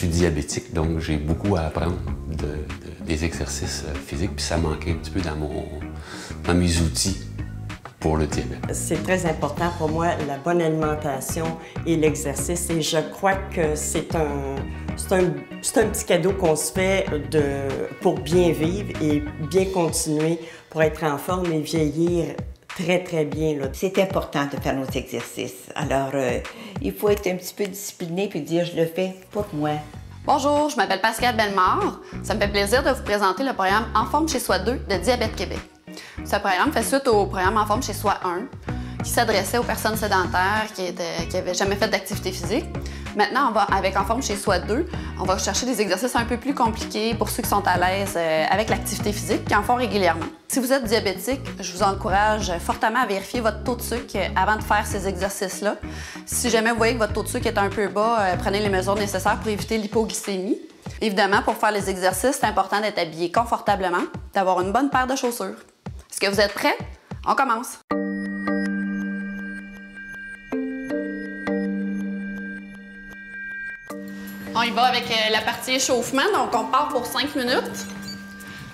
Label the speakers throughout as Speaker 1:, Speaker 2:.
Speaker 1: suis diabétique, donc j'ai beaucoup à apprendre des exercices physiques, puis ça manquait un petit peu dans mes outils pour le diabète.
Speaker 2: C'est très important pour moi, la bonne alimentation et l'exercice, et je crois que c'est un petit cadeau qu'on se fait pour bien vivre et bien continuer pour être en forme et vieillir très, très bien.
Speaker 3: C'est important de faire nos exercices. Alors, il faut être un petit peu discipliné puis dire « je le fais pour moi ».
Speaker 4: Bonjour, je m'appelle Pascale Bellemare. Ça me fait plaisir de vous présenter le programme En forme chez soi 2 de Diabète Québec. Ce programme fait suite au programme En forme chez soi 1 qui s'adressait aux personnes sédentaires qui n'avaient jamais fait d'activité physique. Maintenant, avec En forme chez soi 2, on va chercher des exercices un peu plus compliqués pour ceux qui sont à l'aise avec l'activité physique, qui en font régulièrement. Si vous êtes diabétique, je vous encourage fortement à vérifier votre taux de sucre avant de faire ces exercices-là. Si jamais vous voyez que votre taux de sucre est un peu bas, prenez les mesures nécessaires pour éviter l'hypoglycémie. Évidemment, pour faire les exercices, c'est important d'être habillé confortablement, d'avoir une bonne paire de chaussures. Est-ce que vous êtes prêts? On commence! On y va avec la partie échauffement, donc on part pour 5 minutes.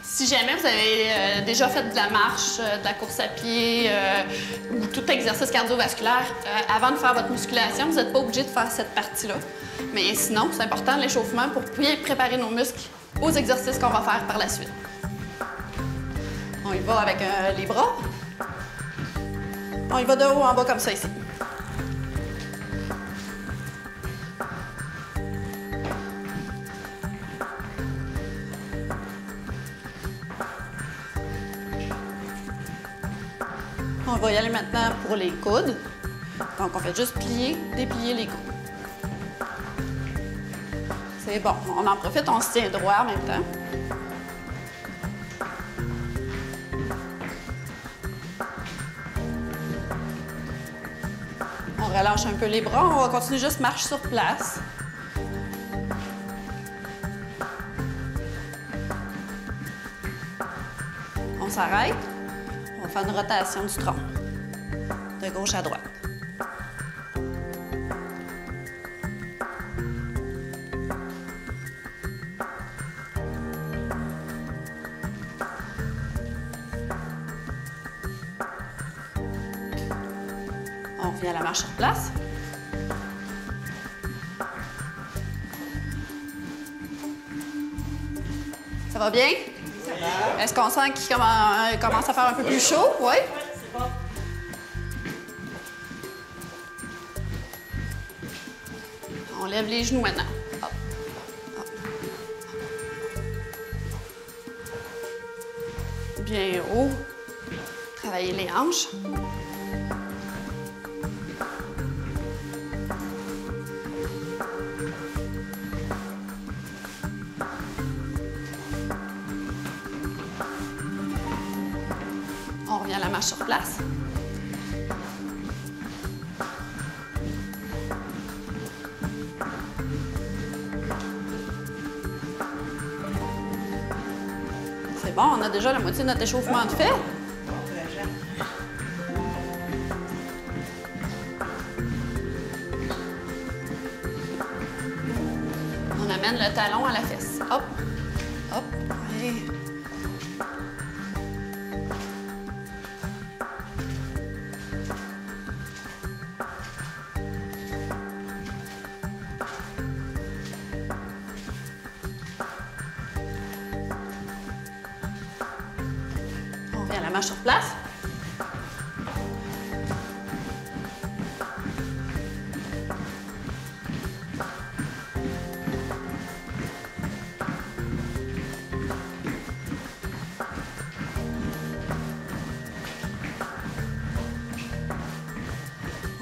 Speaker 4: Si jamais vous avez déjà fait de la marche, de la course à pied ou tout exercice cardiovasculaire, avant de faire votre musculation, vous n'êtes pas obligé de faire cette partie-là. Mais sinon, c'est important l'échauffement pour bien préparer nos muscles aux exercices qu'on va faire par la suite. On y va avec les bras. On y va de haut en bas comme ça ici. On va y aller maintenant pour les coudes. Donc, on fait juste plier, déplier les coudes. C'est bon. On en profite, on se tient droit en même temps. On relâche un peu les bras. On va continuer juste marche sur place. On s'arrête. On va faire une rotation du tronc, de gauche à droite. On revient à la marche sur place. Ça va bien? Est-ce qu'on sent qu'il commence à faire un peu plus chaud? Oui?
Speaker 2: C'est bon.
Speaker 4: On lève les genoux maintenant. Hop. Hop. Bien haut. Travailler les hanches. On revient à la marche sur place. C'est bon, on a déjà la moitié de notre échauffement de fait. On amène le talon à la fesse. Hop, hop, et... On revient à la marche sur place.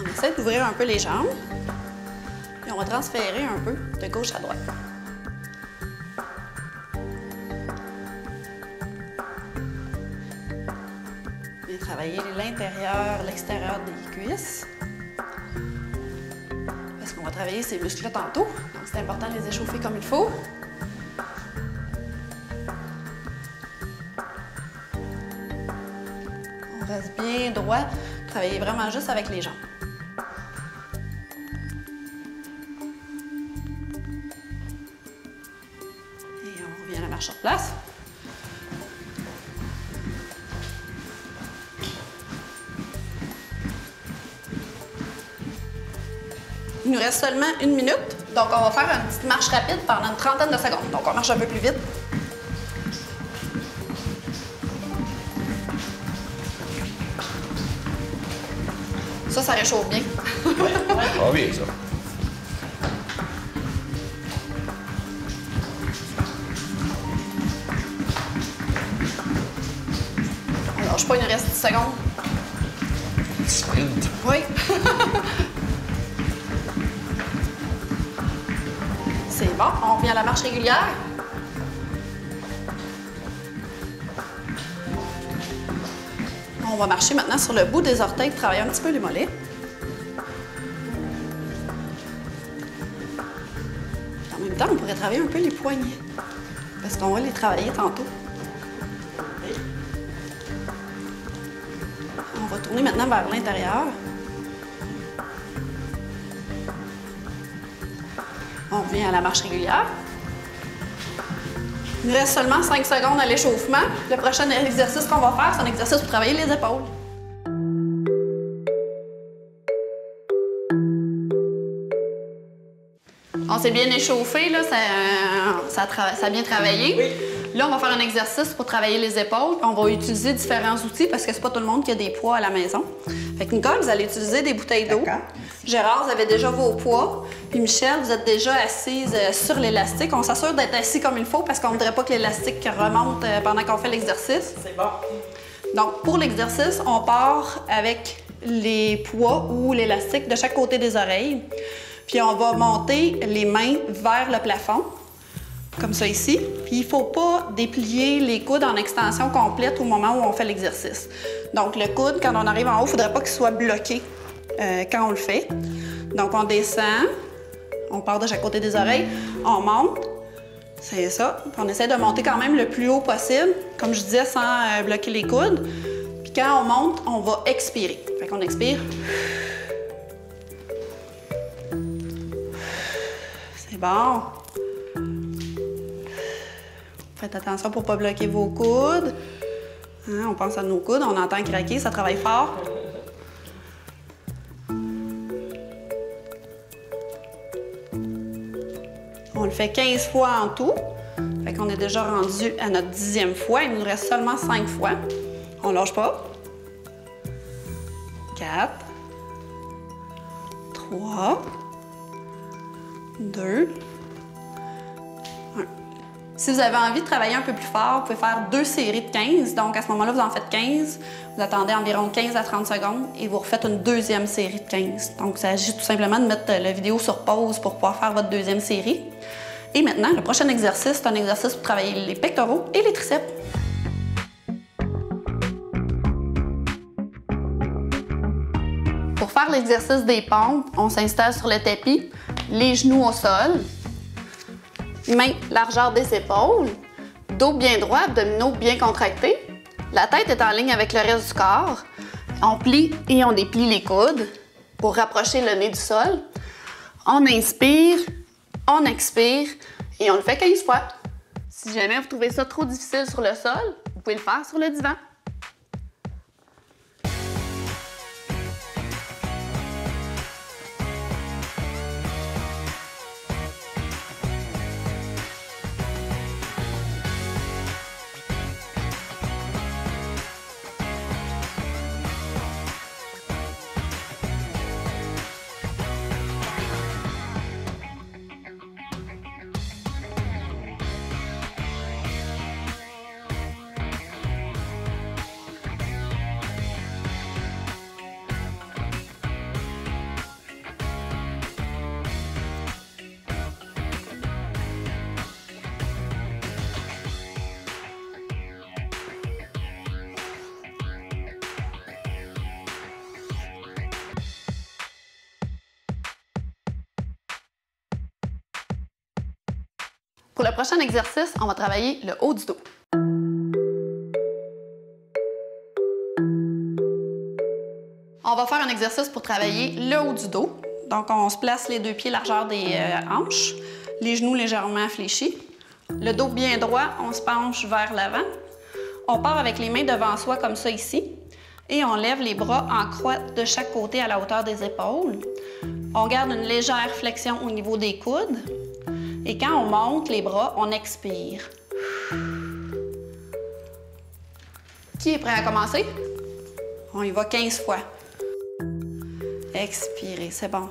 Speaker 4: On essaie d'ouvrir un peu les jambes. Puis on va transférer un peu de gauche à droite. Et travailler l'intérieur, l'extérieur des cuisses. Parce qu'on va travailler ces muscles-là tantôt. Donc c'est important de les échauffer comme il faut. On reste bien droit. Travailler vraiment juste avec les jambes. marche sur place. Il nous reste seulement 1 minute, donc on va faire une petite marche rapide pendant une trentaine de secondes. Donc on marche un peu plus vite. Ça réchauffe bien.
Speaker 1: Ah bien, ça.
Speaker 4: Alors, je sais pas, il nous reste 10 secondes.
Speaker 1: Sprint.
Speaker 4: Oui. C'est bon, on revient à la marche régulière. On va marcher maintenant sur le bout des orteils pour travailler un petit peu les mollets. En même temps, on pourrait travailler un peu les poignets, parce qu'on va les travailler tantôt. On va tourner maintenant vers l'intérieur. On revient à la marche régulière. Il nous reste seulement 5 secondes à l'échauffement. Le prochain exercice qu'on va faire, c'est un exercice pour travailler les épaules. On s'est bien échauffé, là, ça a bien travaillé.
Speaker 2: Oui.
Speaker 4: Là, on va faire un exercice pour travailler les épaules. On va utiliser différents outils parce que c'est pas tout le monde qui a des poids à la maison. Fait que Nicole, vous allez utiliser des bouteilles d'eau. Gérard, vous avez déjà vos poids. Puis Michel, vous êtes déjà assise sur l'élastique. On s'assure d'être assis comme il faut parce qu'on ne voudrait pas que l'élastique remonte pendant qu'on fait l'exercice.
Speaker 2: C'est bon.
Speaker 4: Donc, pour l'exercice, on part avec les poids ou l'élastique de chaque côté des oreilles. Puis on va monter les mains vers le plafond, comme ça ici. Puis il ne faut pas déplier les coudes en extension complète au moment où on fait l'exercice. Donc le coude, quand on arrive en haut, il ne faudrait pas qu'il soit bloqué quand on le fait. Donc on descend, on part de chaque côté des oreilles, on monte, c'est ça. Puis on essaie de monter quand même le plus haut possible, comme je disais, sans bloquer les coudes. Puis quand on monte, on va expirer. Fait qu'on expire. C'est bon. Faites attention pour ne pas bloquer vos coudes. Hein, on pense à nos coudes, on entend craquer, ça travaille fort. On le fait 15 fois en tout. Fait qu'on est déjà rendu à notre 10e fois. Il nous reste seulement 5 fois. On lâche pas. 4, 3, 2, 1. Si vous avez envie de travailler un peu plus fort, vous pouvez faire 2 séries de 15. Donc, à ce moment-là, vous en faites 15. Vous attendez environ 15 à 30 secondes et vous refaites une deuxième série de 15. Donc, il s'agit tout simplement de mettre la vidéo sur pause pour pouvoir faire votre deuxième série. Et maintenant, le prochain exercice, c'est un exercice pour travailler les pectoraux et les triceps. Pour faire l'exercice des pompes, on s'installe sur le tapis, les genoux au sol, mains largeur des épaules, dos bien droit, abdominaux bien contractés. La tête est en ligne avec le reste du corps. On plie et on déplie les coudes pour rapprocher le nez du sol. On inspire, on expire et on le fait 15 fois. Si jamais vous trouvez ça trop difficile sur le sol, vous pouvez le faire sur le divan. Pour le prochain exercice, on va travailler le haut du dos. On va faire un exercice pour travailler le haut du dos. Donc, on se place les 2 pieds largeur des hanches, les genoux légèrement fléchis. Le dos bien droit, on se penche vers l'avant. On part avec les mains devant soi comme ça ici. Et on lève les bras en croix de chaque côté à la hauteur des épaules. On garde une légère flexion au niveau des coudes. Et quand on monte les bras, on expire. Qui est prêt à commencer? On y va 15 fois. Expirez, c'est bon.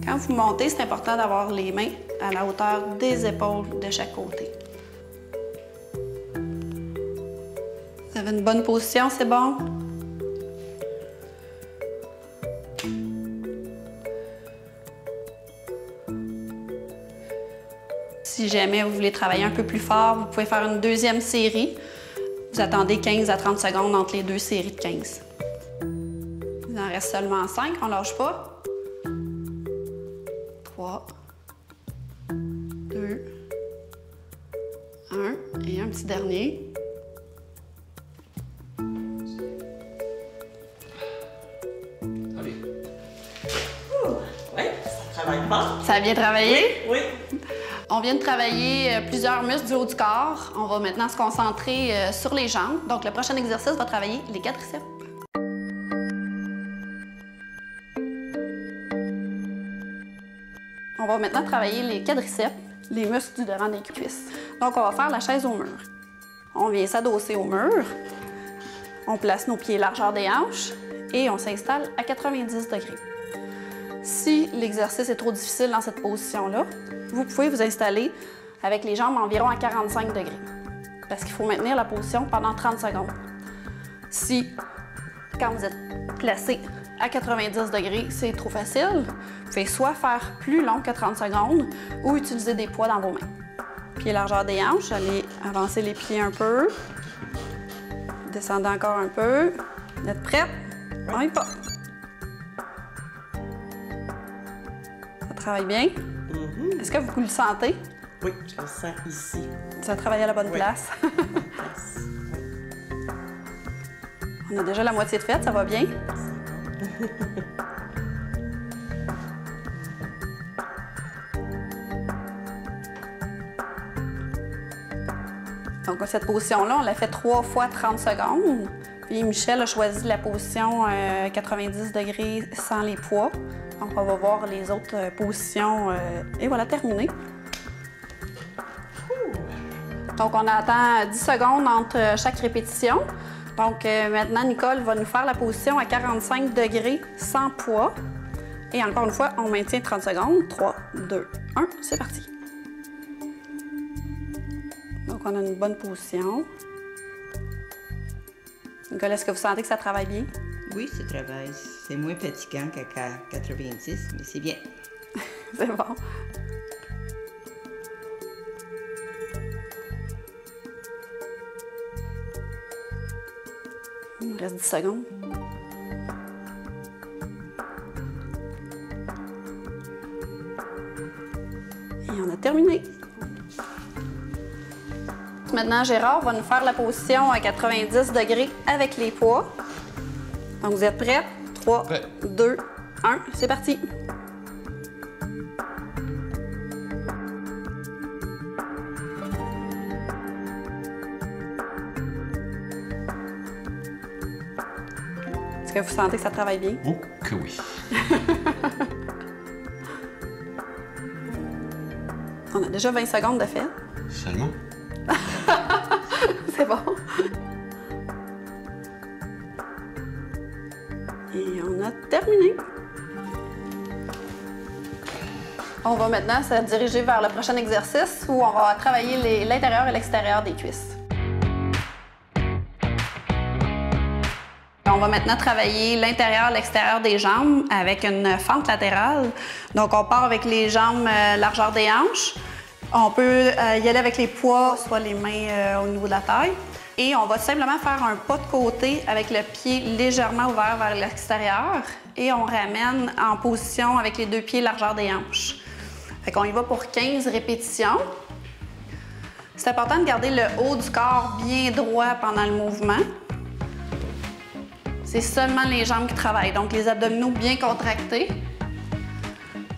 Speaker 4: Quand vous montez, c'est important d'avoir les mains à la hauteur des épaules de chaque côté. Vous avez une bonne position, c'est bon? Si jamais vous voulez travailler un peu plus fort, vous pouvez faire une deuxième série. Vous attendez 15 à 30 secondes entre les deux séries de 15. Il en reste seulement 5, on ne lâche pas. 3, 2, 1 et un petit dernier.
Speaker 2: Oui, ça travaille pas.
Speaker 4: Ça a bien travaillé?
Speaker 2: Oui.
Speaker 4: On vient de travailler plusieurs muscles du haut du corps. On va maintenant se concentrer sur les jambes. Donc, le prochain exercice va travailler les quadriceps. On va maintenant travailler les quadriceps, les muscles du devant des cuisses. Donc, on va faire la chaise au mur. On vient s'adosser au mur. On place nos pieds largeur des hanches et on s'installe à 90 degrés. Si l'exercice est trop difficile dans cette position-là, vous pouvez vous installer avec les jambes environ à 45 degrés. Parce qu'il faut maintenir la position pendant 30 secondes. Si, quand vous êtes placé à 90 degrés, c'est trop facile, vous pouvez soit faire plus long que 30 secondes ou utiliser des poids dans vos mains. Pieds largeur des hanches, allez avancer les pieds un peu. Descendez encore un peu. Vous êtes prêts? On y va. Ça travaille bien? Est-ce que vous le sentez?
Speaker 2: Oui, je le sens ici.
Speaker 4: Ça travaille à la bonne place. On a déjà la moitié de faite, ça va bien? Donc, cette position-là, on l'a fait 3 fois 30 secondes. Puis Michel a choisi la position 90 degrés sans les poids. Donc, on va voir les autres positions. Et voilà, terminé. Donc, on attend 10 secondes entre chaque répétition. Donc, maintenant, Nicole va nous faire la position à 45 degrés sans poids. Et encore une fois, on maintient 30 secondes. 3, 2, 1, c'est parti. Donc, on a une bonne position. Nicole, est-ce que vous sentez que ça travaille bien?
Speaker 3: Oui, ça travaille. C'est moins fatigant qu'à 90, mais c'est bien.
Speaker 4: C'est bon. Il nous reste 10 secondes. Et on a terminé. Maintenant, Gérard va nous faire la position à 90 degrés avec les poids. Donc, vous êtes prêts? 3, 2, 1, c'est parti! Est-ce que vous sentez que ça travaille bien?
Speaker 1: Oh que oui.
Speaker 4: On a déjà 20 secondes de fait.
Speaker 1: Seulement?
Speaker 4: C'est bon. Et on a terminé. On va maintenant se diriger vers le prochain exercice où on va travailler l'intérieur et l'extérieur des cuisses. On va maintenant travailler l'intérieur et l'extérieur des jambes avec une fente latérale. Donc, on part avec les jambes largeur des hanches. On peut y aller avec les poids, soit les mains au niveau de la taille. Et on va simplement faire un pas de côté avec le pied légèrement ouvert vers l'extérieur. Et on ramène en position avec les 2 pieds largeur des hanches. Fait qu'on y va pour 15 répétitions. C'est important de garder le haut du corps bien droit pendant le mouvement. C'est seulement les jambes qui travaillent, donc les abdominaux bien contractés.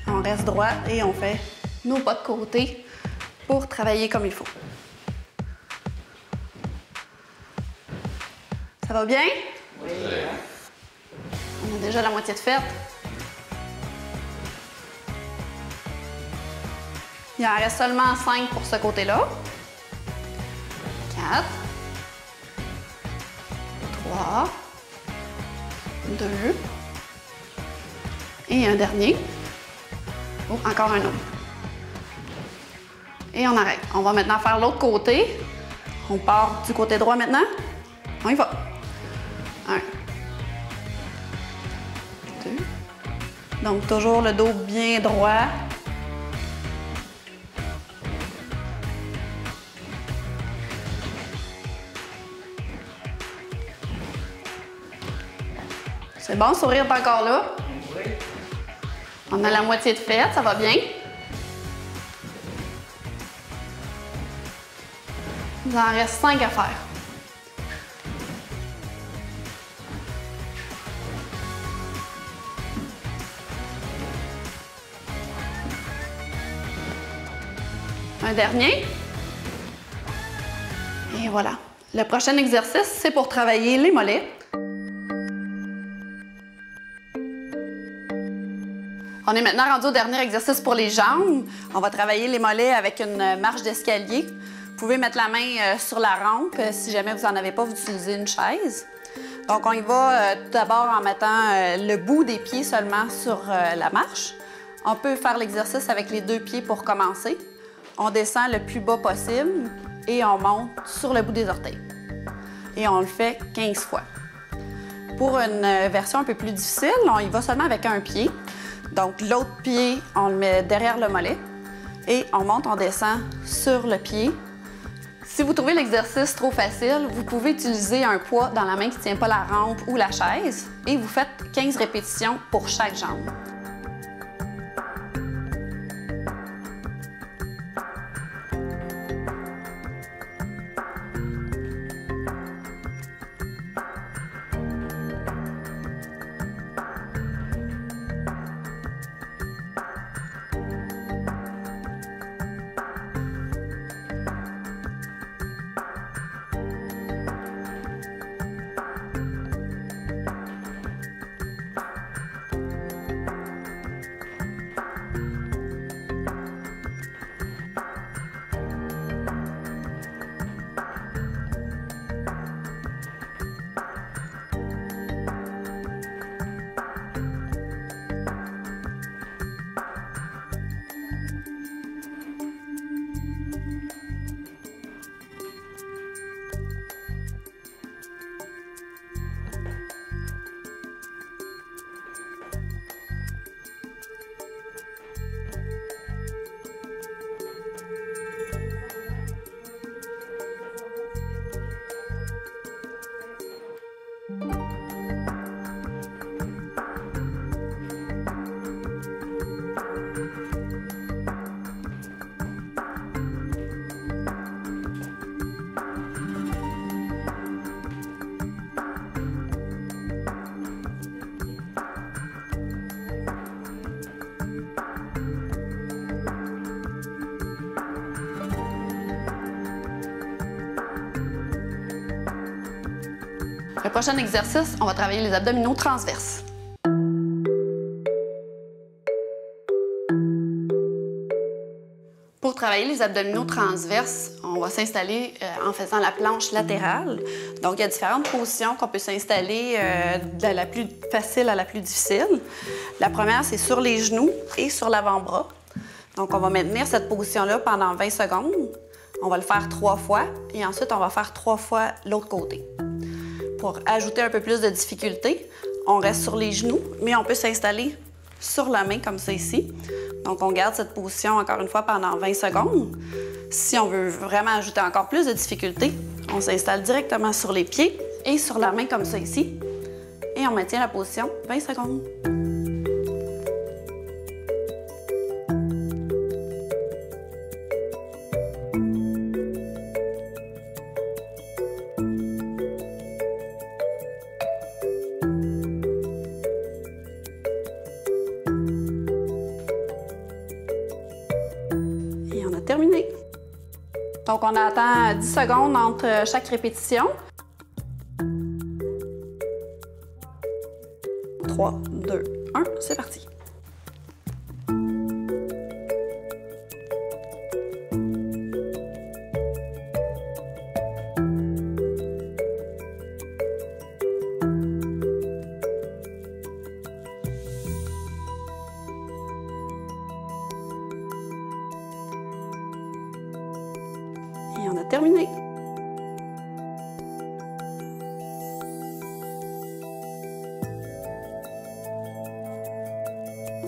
Speaker 4: On reste droit et on fait nos pas de côté pour travailler comme il faut. Ça va bien?
Speaker 2: Oui.
Speaker 4: On a déjà la moitié de faite. Il en reste seulement 5 pour ce côté-là. 4, 3, 2, et un dernier. Oh, encore un autre. Et on arrête. On va maintenant faire l'autre côté. On part du côté droit maintenant. On y va. 1, 2. Donc, toujours le dos bien droit. C'est bon, sourire est encore là.
Speaker 2: Oui.
Speaker 4: On a la moitié de faite, ça va bien. Il en reste 5 à faire. Un dernier. Et voilà. Le prochain exercice, c'est pour travailler les mollets. On est maintenant rendu au dernier exercice pour les jambes. On va travailler les mollets avec une marche d'escalier. Vous pouvez mettre la main sur la rampe. Si jamais vous n'en avez pas, vous utilisez une chaise. Donc, on y va tout d'abord en mettant le bout des pieds seulement sur la marche. On peut faire l'exercice avec les 2 pieds pour commencer. On descend le plus bas possible et on monte sur le bout des orteils. Et on le fait 15 fois. Pour une version un peu plus difficile, on y va seulement avec un pied. Donc, l'autre pied, on le met derrière le mollet et on monte, on descend sur le pied. Si vous trouvez l'exercice trop facile, vous pouvez utiliser un poids dans la main qui ne tient pas la rampe ou la chaise et vous faites 15 répétitions pour chaque jambe. Le prochain exercice, on va travailler les abdominaux transverses. Pour travailler les abdominaux transverses, on va s'installer en faisant la planche latérale. Donc, il y a différentes positions qu'on peut s'installer de la plus facile à la plus difficile. La première, c'est sur les genoux et sur l'avant-bras. Donc, on va maintenir cette position-là pendant 20 secondes. On va le faire 3 fois et ensuite, on va faire 3 fois l'autre côté. Pour ajouter un peu plus de difficulté, on reste sur les genoux, mais on peut s'installer sur la main comme ça ici. Donc, on garde cette position encore une fois pendant 20 secondes. Si on veut vraiment ajouter encore plus de difficulté, on s'installe directement sur les pieds et sur la main comme ça ici. Et on maintient la position 20 secondes. Et on a terminé. Donc, on attend 10 secondes entre chaque répétition. 3, 2, 1, c'est parti. Et on a terminé.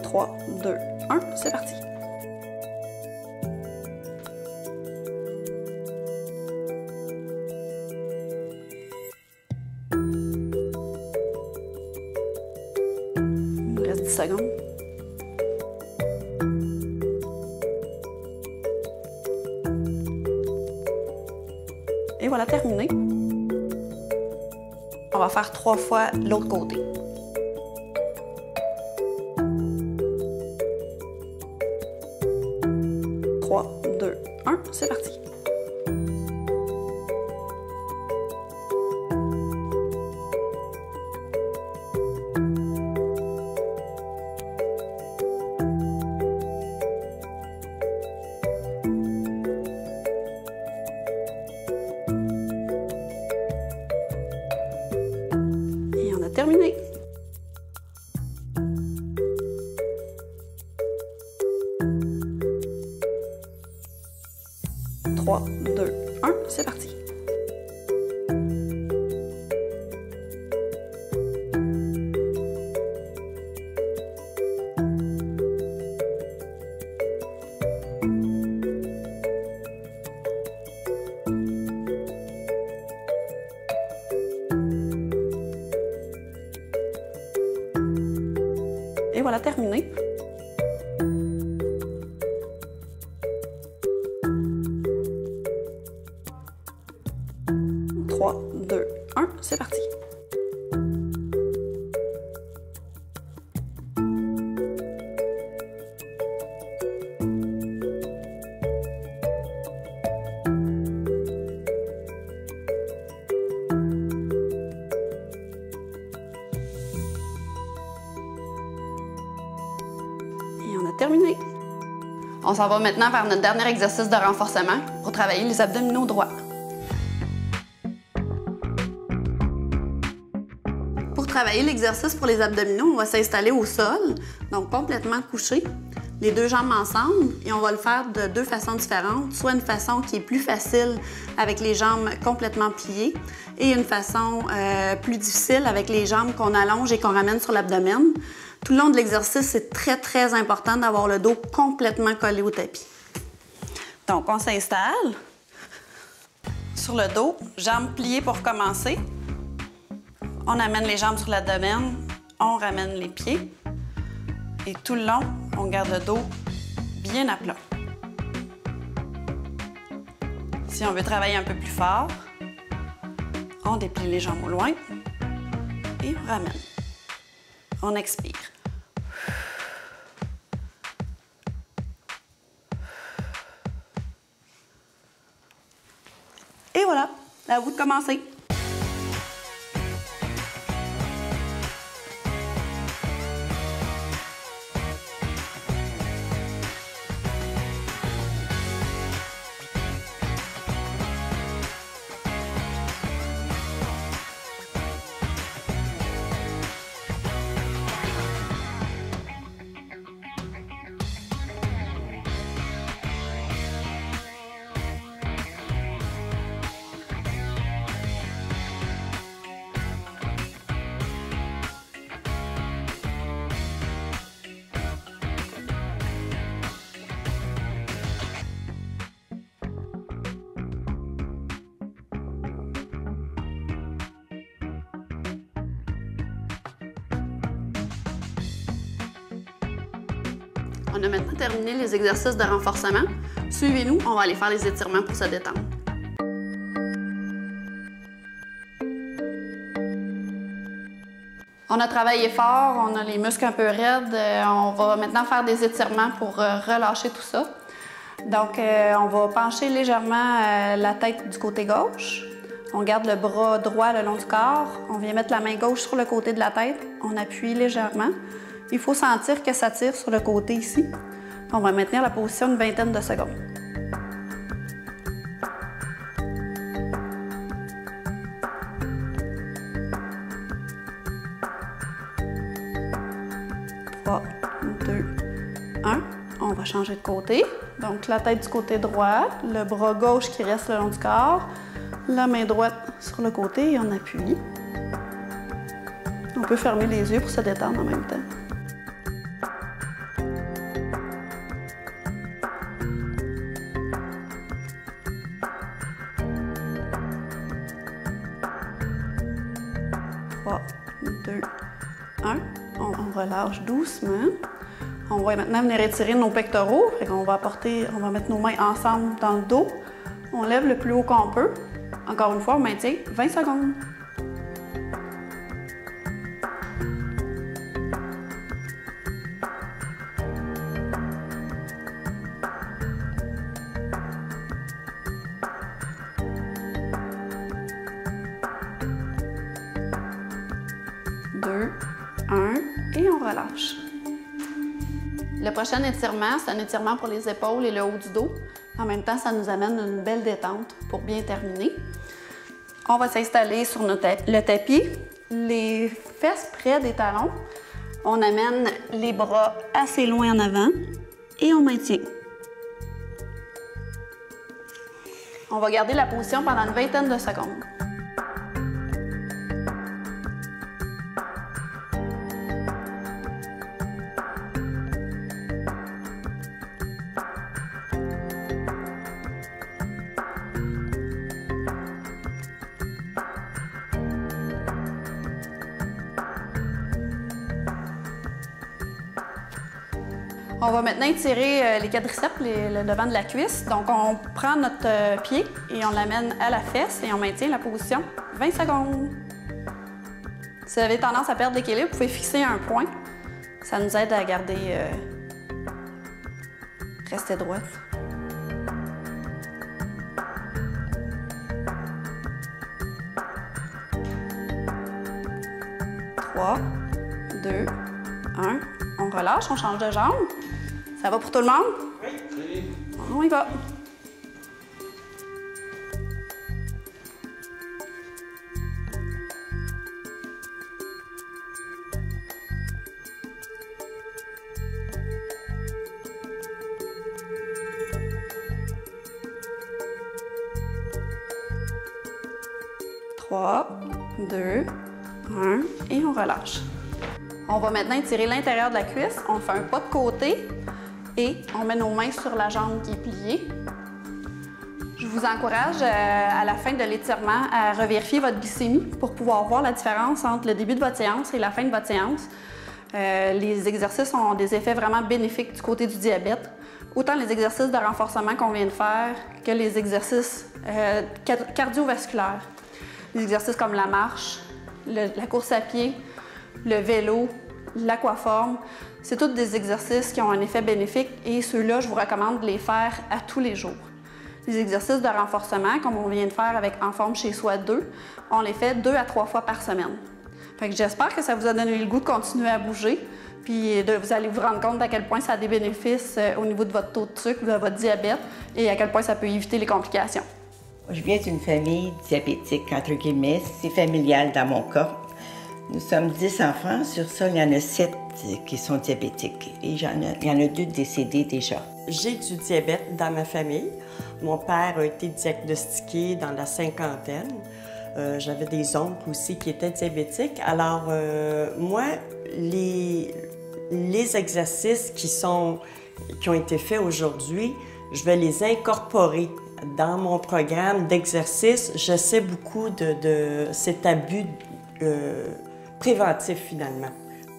Speaker 4: Trois, 2, 1, c'est parti. Il nous reste 10 secondes. Et voilà, terminé. On va faire 3 fois l'autre côté. Trois, 2, 1, c'est parti. Terminé. Trois, 2, 1, c'est parti. Et voilà, terminé. Trois, 2, 1, c'est parti. Et on a terminé. On s'en va maintenant vers notre dernier exercice de renforcement pour travailler les abdominaux droits. Pour travailler l'exercice pour les abdominaux, on va s'installer au sol, donc complètement couché, les deux jambes ensemble, et on va le faire de deux façons différentes, soit une façon qui est plus facile avec les jambes complètement pliées et une façon plus difficile avec les jambes qu'on allonge et qu'on ramène sur l'abdomen. Tout le long de l'exercice, c'est très, très important d'avoir le dos complètement collé au tapis. Donc, on s'installe sur le dos, jambes pliées pour commencer. On amène les jambes sur l'abdomen, on ramène les pieds. Et tout le long, on garde le dos bien à plat. Si on veut travailler un peu plus fort, on déplie les jambes au loin et on ramène. On expire. Et voilà, à vous de commencer. On a maintenant terminé les exercices de renforcement. Suivez-nous, on va aller faire les étirements pour se détendre. On a travaillé fort, on a les muscles un peu raides. On va maintenant faire des étirements pour relâcher tout ça. Donc, on va pencher légèrement la tête du côté gauche. On garde le bras droit le long du corps. On vient mettre la main gauche sur le côté de la tête. On appuie légèrement. Il faut sentir que ça tire sur le côté ici. On va maintenir la position une vingtaine de secondes. Trois, deux, un. On va changer de côté. Donc, la tête du côté droit, le bras gauche qui reste le long du corps, la main droite sur le côté et on appuie. On peut fermer les yeux pour se détendre en même temps. Trois, deux, un. On relâche doucement. On va maintenant venir étirer nos pectoraux. On va mettre nos mains ensemble dans le dos. On lève le plus haut qu'on peut. Encore une fois, on maintient 20 secondes. Deux, un, et on relâche. Le prochain étirement, c'est un étirement pour les épaules et le haut du dos. En même temps, ça nous amène une belle détente pour bien terminer. On va s'installer sur le tapis, les fesses près des talons. On amène les bras assez loin en avant et on maintient. On va garder la position pendant une vingtaine de secondes. On va maintenant étirer les quadriceps, le devant de la cuisse. Donc, on prend notre pied et on l'amène à la fesse et on maintient la position 20 secondes. Si vous avez tendance à perdre l'équilibre, vous pouvez fixer un point. Ça nous aide à garder... rester droite. Trois, deux, un. On relâche, on change de jambe. Ça va pour tout le monde?
Speaker 1: Oui.
Speaker 4: On y va. Trois, deux, un, et on relâche. On va maintenant étirer l'intérieur de la cuisse. On fait un pas de côté et on met nos mains sur la jambe qui est pliée. Je vous encourage à la fin de l'étirement à revérifier votre glycémie pour pouvoir voir la différence entre le début de votre séance et la fin de votre séance. Les exercices ont des effets vraiment bénéfiques du côté du diabète. Autant les exercices de renforcement qu'on vient de faire que les exercices cardiovasculaires. Les exercices comme la marche, la course à pied, le vélo, l'aquaforme, c'est tous des exercices qui ont un effet bénéfique et ceux-là, je vous recommande de les faire à tous les jours. Les exercices de renforcement, comme on vient de faire avec En forme chez soi 2, on les fait 2 à 3 fois par semaine. Fait que j'espère que ça vous a donné le goût de continuer à bouger, puis vous allez vous rendre compte à quel point ça a des bénéfices au niveau de votre taux de sucre, de votre diabète et à quel point ça peut éviter les complications.
Speaker 3: Je viens d'une famille diabétique, entre guillemets. C'est familial dans mon cas. Nous sommes 10 enfants. Sur ça, il y en a 7 qui sont diabétiques. Et il y en a 2 décédés déjà.
Speaker 2: J'ai du diabète dans ma famille. Mon père a été diagnostiqué dans la cinquantaine. J'avais des oncles aussi qui étaient diabétiques. Alors, moi, les exercices qui ont été faits aujourd'hui, je vais les incorporer dans mon programme d'exercice. J'essaie beaucoup de cet abus préventif, finalement.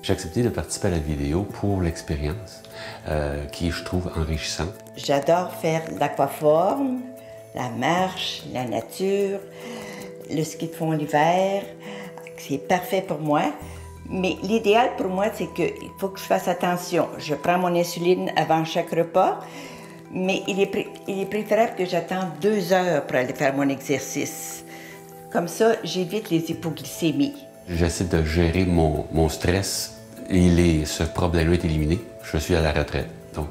Speaker 1: J'ai accepté de participer à la vidéo pour l'expérience, qui je trouve enrichissante.
Speaker 3: J'adore faire l'aquaforme, la marche, la nature, le ski de fond l'hiver. C'est parfait pour moi. Mais l'idéal pour moi, c'est qu'il faut que je fasse attention. Je prends mon insuline avant chaque repas. Mais il est préférable que j'attende 2 heures pour aller faire mon exercice. Comme ça, j'évite les hypoglycémies.
Speaker 1: J'essaie de gérer mon stress et ce problème est éliminé. Je suis à la retraite, donc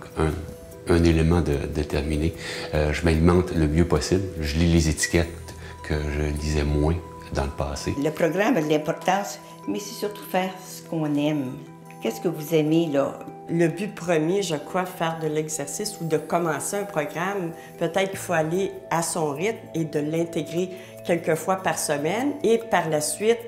Speaker 1: un élément déterminé. Je m'alimente le mieux possible. Je lis les étiquettes que je lisais moins dans le passé.
Speaker 3: Le programme a de l'importance, mais c'est surtout faire ce qu'on aime. Qu'est-ce que vous aimez, là?
Speaker 2: Le but premier, je crois, faire de l'exercice ou de commencer un programme, peut-être qu'il faut aller à son rythme et de l'intégrer quelques fois par semaine et par la suite,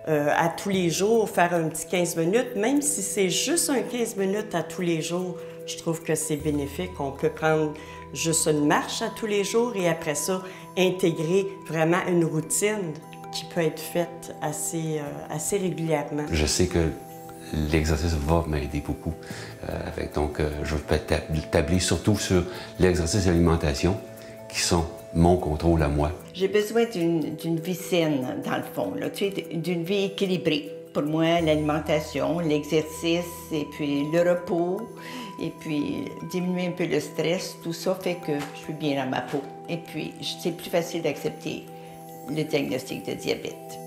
Speaker 2: à tous les jours, faire un petit 15 minutes, même si c'est juste un 15 minutes à tous les jours, je trouve que c'est bénéfique. On peut prendre juste une marche à tous les jours et après ça, intégrer vraiment une routine qui peut être faite assez régulièrement.
Speaker 1: Je sais que l'exercice va m'aider beaucoup. Donc, je vais tabler surtout sur l'exercice et l'alimentation qui sont mon contrôle à moi.
Speaker 3: J'ai besoin d'une vie saine, dans le fond, là, tu sais, d'une vie équilibrée. Pour moi, l'alimentation, l'exercice, et puis le repos, et puis diminuer un peu le stress, tout ça fait que je suis bien dans ma peau. Et puis, c'est plus facile d'accepter le diagnostic de diabète.